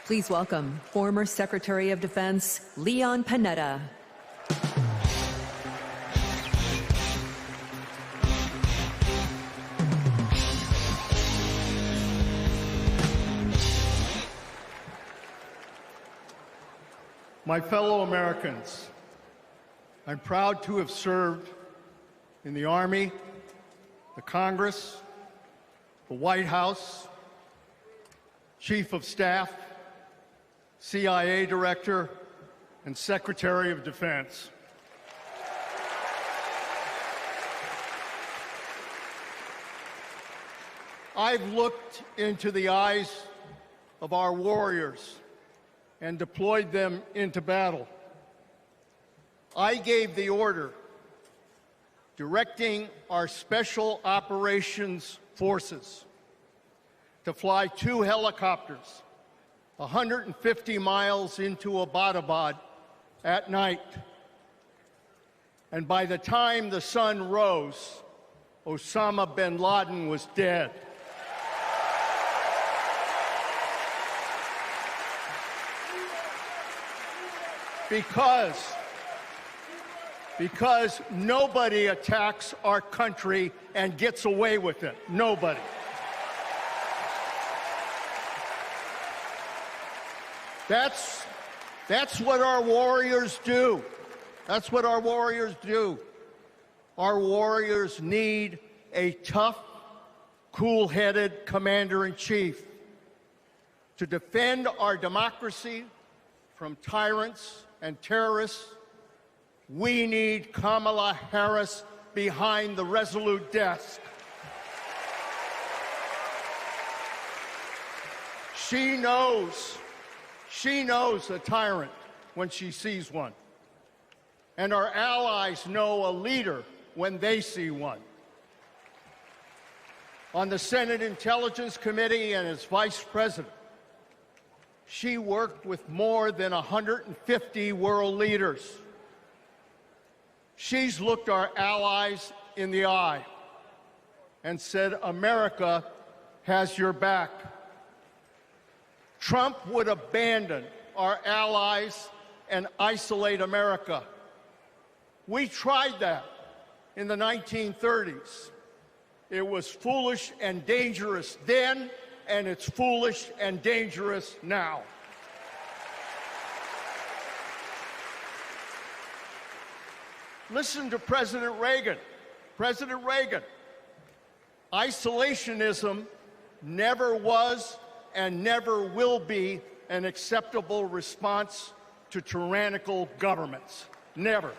Please welcome former Secretary of Defense Leon Panetta. My fellow Americans, I'm proud to have served in the Army, the Congress, the White House, Chief of Staff, CIA Director, and Secretary of Defense. I've looked into the eyes of our warriors and deployed them into battle. I gave the order directing our Special Operations Forces to fly 2 helicopters 150 miles into Abbottabad at night. And by the time the sun rose, Osama bin Laden was dead. Because nobody attacks our country and gets away with it. Nobody. That's what our warriors do. That's what our warriors do. Our warriors need a tough, cool-headed commander-in-chief to defend our democracy from tyrants and terrorists. We need Kamala Harris behind the resolute desk. She knows a tyrant when she sees one. And our allies know a leader when they see one. On the Senate Intelligence Committee and as Vice President, she worked with more than 150 world leaders. She's looked our allies in the eye and said, America has your back. Trump would abandon our allies and isolate America. We tried that in the 1930s. It was foolish and dangerous then, and it's foolish and dangerous now. Listen to President Reagan. President Reagan. Isolationism never was and never will be an acceptable response to tyrannical governments. Never.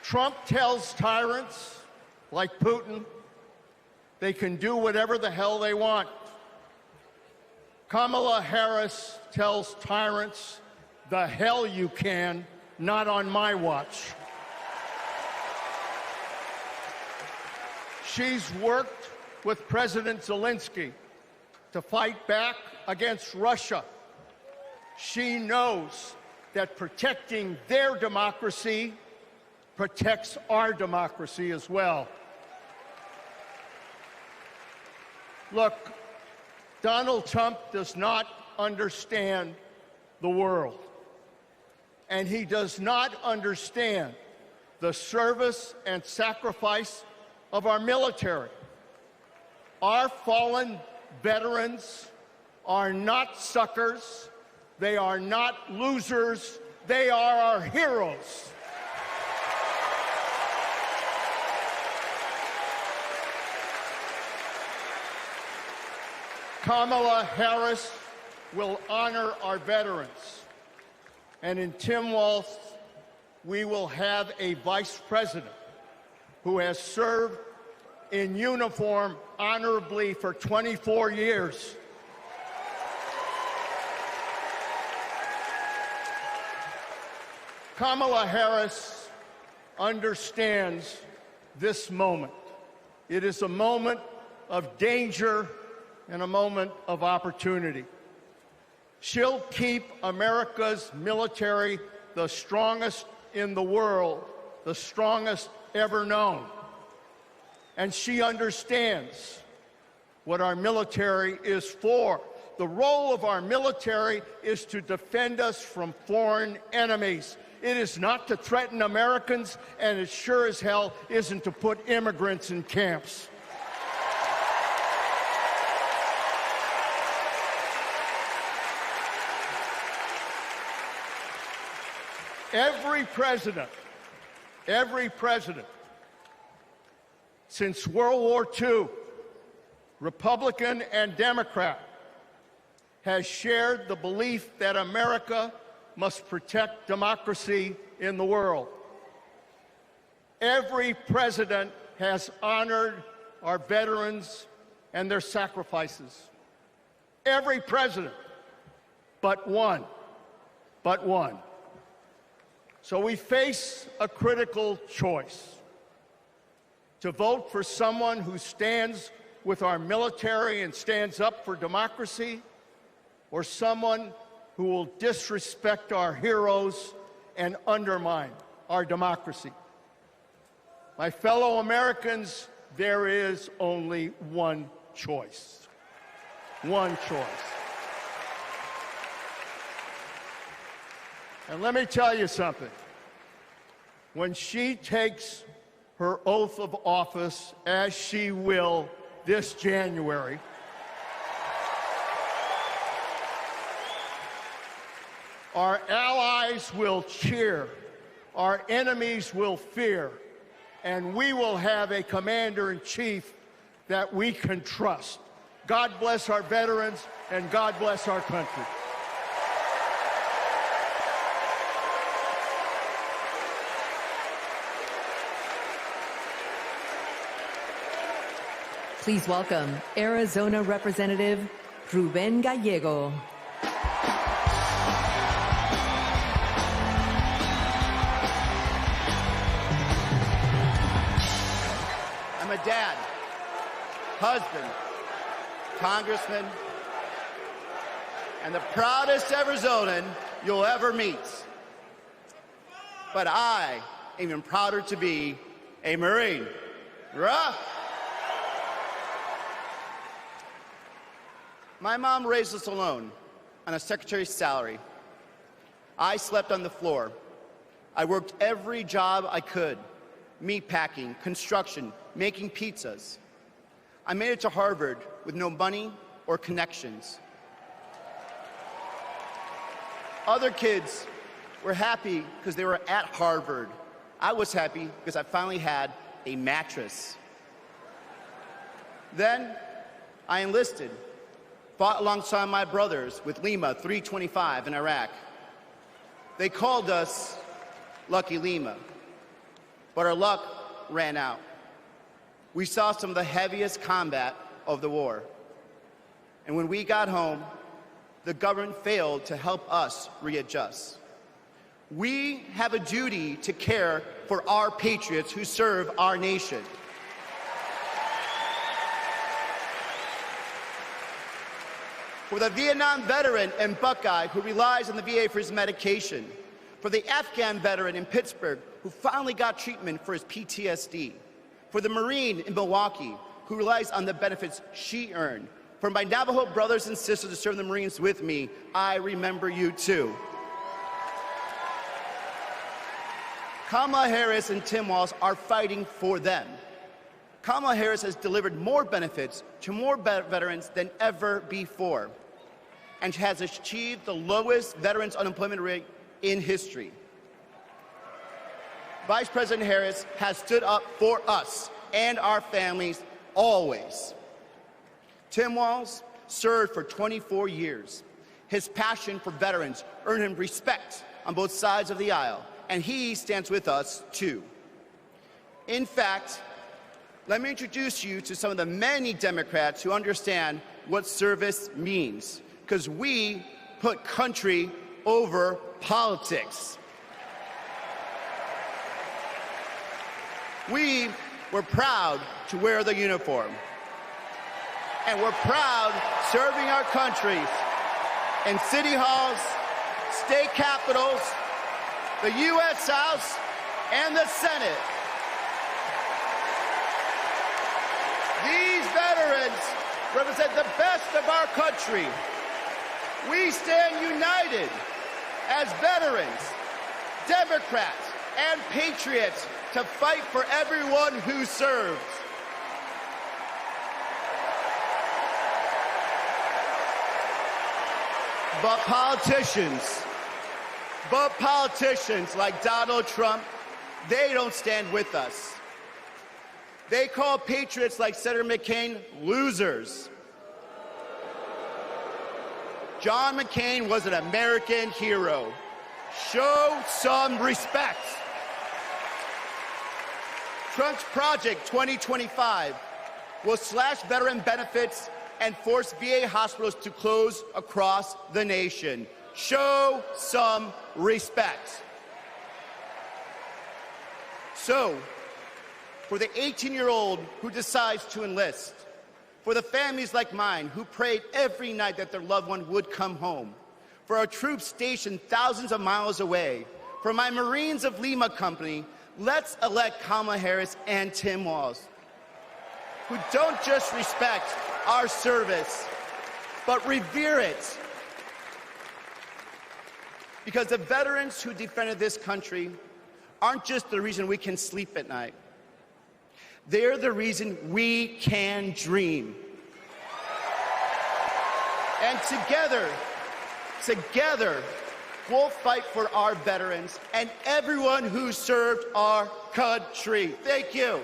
Trump tells tyrants like Putin they can do whatever the hell they want. Kamala Harris tells tyrants, the hell you can, not on my watch. She's worked with President Zelensky to fight back against Russia. She knows that protecting their democracy protects our democracy as well. Look, Donald Trump does not understand the world, and he does not understand the service and sacrifice of our military. Our fallen veterans are not suckers. They are not losers. They are our heroes. Kamala Harris will honor our veterans. And in Timwall, we will have a vice president who has served in uniform honorably for 24 years. Kamala Harris understands this moment. It is a moment of danger and a moment of opportunity. She'll keep America's military the strongest in the world, the strongest ever known. And she understands what our military is for. The role of our military is to defend us from foreign enemies. It is not to threaten Americans, and it sure as hell isn't to put immigrants in camps. Every president since World War II, Republican and Democrat, has shared the belief that America must protect democracy in the world. Every president has honored our veterans and their sacrifices. Every president, but one. So we face a critical choice: to vote for someone who stands with our military and stands up for democracy, or someone who will disrespect our heroes and undermine our democracy. My fellow Americans, there is only one choice. One choice. And let me tell you something. When she takes her oath of office, as she will this January, our allies will cheer, our enemies will fear, and we will have a commander-in-chief that we can trust. God bless our veterans, and God bless our country. Please welcome Arizona Representative Ruben Gallego. I'm a dad, husband, congressman, and the proudest Arizonan you'll ever meet. But I am even prouder to be a Marine. Rah! My mom raised us alone on a secretary's salary. I slept on the floor. I worked every job I could: meat packing, construction, making pizzas. I made it to Harvard with no money or connections. Other kids were happy because they were at Harvard. I was happy because I finally had a mattress. Then I enlisted, fought alongside my brothers with Lima 325 in Iraq. They called us Lucky Lima, but our luck ran out. We saw some of the heaviest combat of the war. And when we got home, the government failed to help us readjust. We have a duty to care for our patriots who serve our nation. For the Vietnam veteran in Buckeye who relies on the VA for his medication. For the Afghan veteran in Pittsburgh who finally got treatment for his PTSD. For the Marine in Milwaukee who relies on the benefits she earned. For my Navajo brothers and sisters who serve the Marines with me, I remember you too. Kamala Harris and Tim Walz are fighting for them. Kamala Harris has delivered more benefits to more veterans than ever before, and has achieved the lowest veterans unemployment rate in history. Vice President Harris has stood up for us and our families always. Tim Walz served for 24 years. His passion for veterans earned him respect on both sides of the aisle, and he stands with us too. In fact, let me introduce you to some of the many Democrats who understand what service means, because we put country over politics. We were proud to wear the uniform, and we're proud serving our countries in city halls, state capitals, the U.S. House, and the Senate. These veterans represent the best of our country. We stand united as veterans, Democrats, and patriots to fight for everyone who serves. But politicians like Donald Trump, they don't stand with us. They call patriots like Senator McCain losers. John McCain was an American hero. Show some respect. Trump's Project 2025 will slash veteran benefits and force VA hospitals to close across the nation. Show some respect. So, for the 18-year-old who decides to enlist, for the families like mine who prayed every night that their loved one would come home, for our troops stationed thousands of miles away, for my Marines of Lima Company, let's elect Kamala Harris and Tim Walz, who don't just respect our service, but revere it. Because the veterans who defended this country aren't just the reason we can sleep at night. They're the reason we can dream. And together, we'll fight for our veterans and everyone who served our country. Thank you.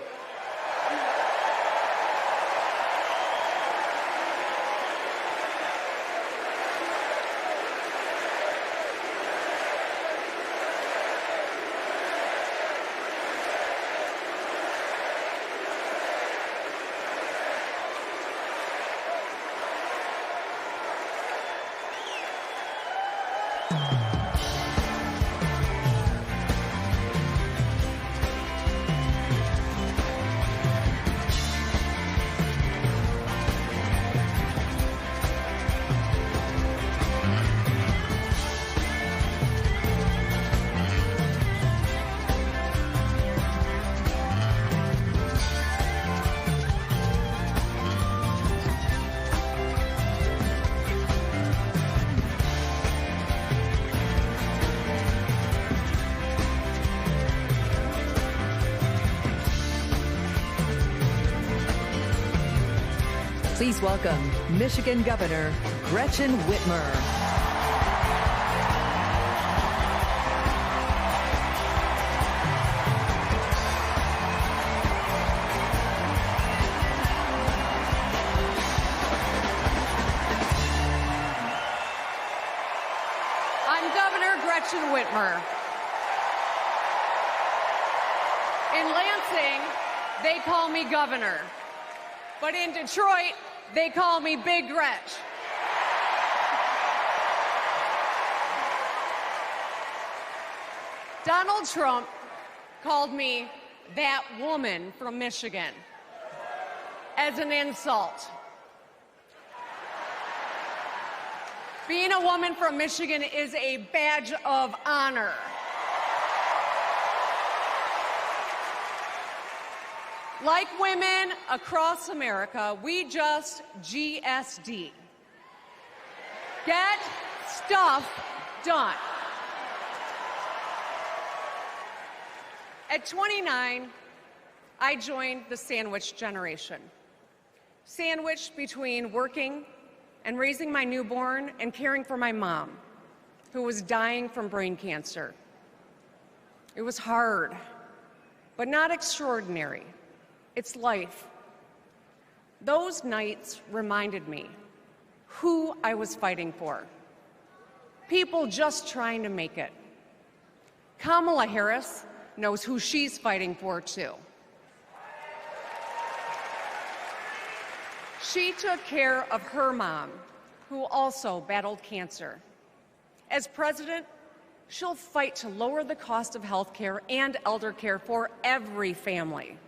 Please welcome Michigan Governor Gretchen Whitmer. I'm Governor Gretchen Whitmer. In Lansing, they call me governor. But in Detroit, they call me Big Gretch. Donald Trump called me that woman from Michigan as an insult. Being a woman from Michigan is a badge of honor. Like women across America, we just GSD. Get stuff done. At 29, I joined the sandwich generation. Sandwiched between working and raising my newborn and caring for my mom, who was dying from brain cancer. It was hard, but not extraordinary. It's life. Those nights reminded me who I was fighting for. People just trying to make it. Kamala Harris knows who she's fighting for, too. She took care of her mom, who also battled cancer. As president, she'll fight to lower the cost of health care and elder care for every family.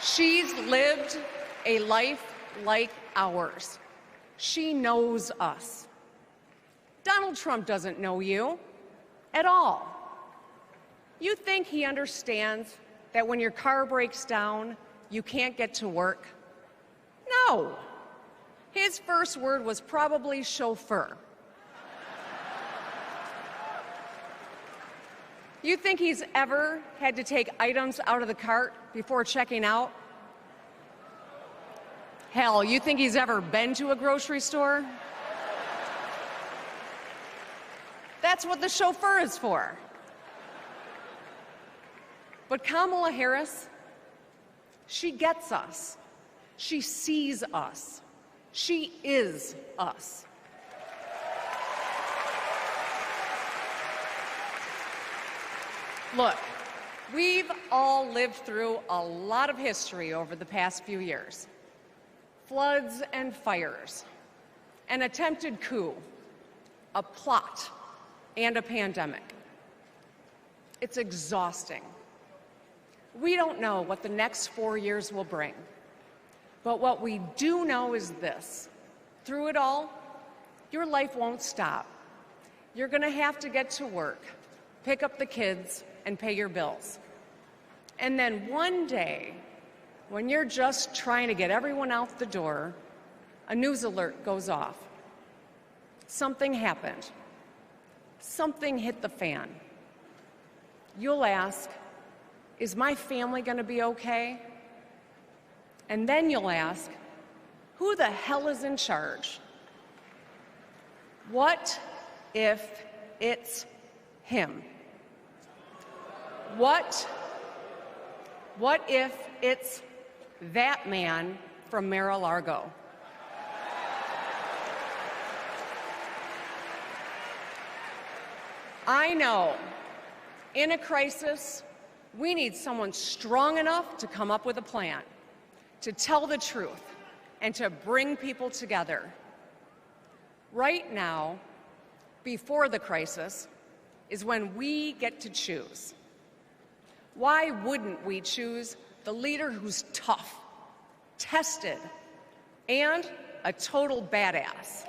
She's lived a life like ours. She knows us. Donald Trump doesn't know you at all. You think he understands that when your car breaks down, you can't get to work? No. His first word was probably chauffeur. You think he's ever had to take items out of the cart before checking out? Hell, you think he's ever been to a grocery store? That's what the chauffeur is for. But Kamala Harris, she gets us. She sees us. She is us. Look, we've all lived through a lot of history over the past few years. Floods and fires, an attempted coup, a plot, and a pandemic. It's exhausting. We don't know what the next 4 years will bring. But what we do know is this. Through it all, your life won't stop. You're going to have to get to work, pick up the kids, and pay your bills. And then one day, when you're just trying to get everyone out the door, a news alert goes off. Something happened. Something hit the fan. You'll ask, is my family going to be okay? And then you'll ask, who the hell is in charge? What if it's him? What if it's that man from Mar-a-Lago? I know, in a crisis, we need someone strong enough to come up with a plan, to tell the truth, and to bring people together. Right now, before the crisis, is when we get to choose. Why wouldn't we choose the leader who's tough, tested, and a total badass?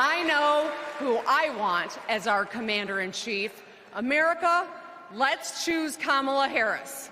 I know who I want as our commander-in-chief. America, let's choose Kamala Harris.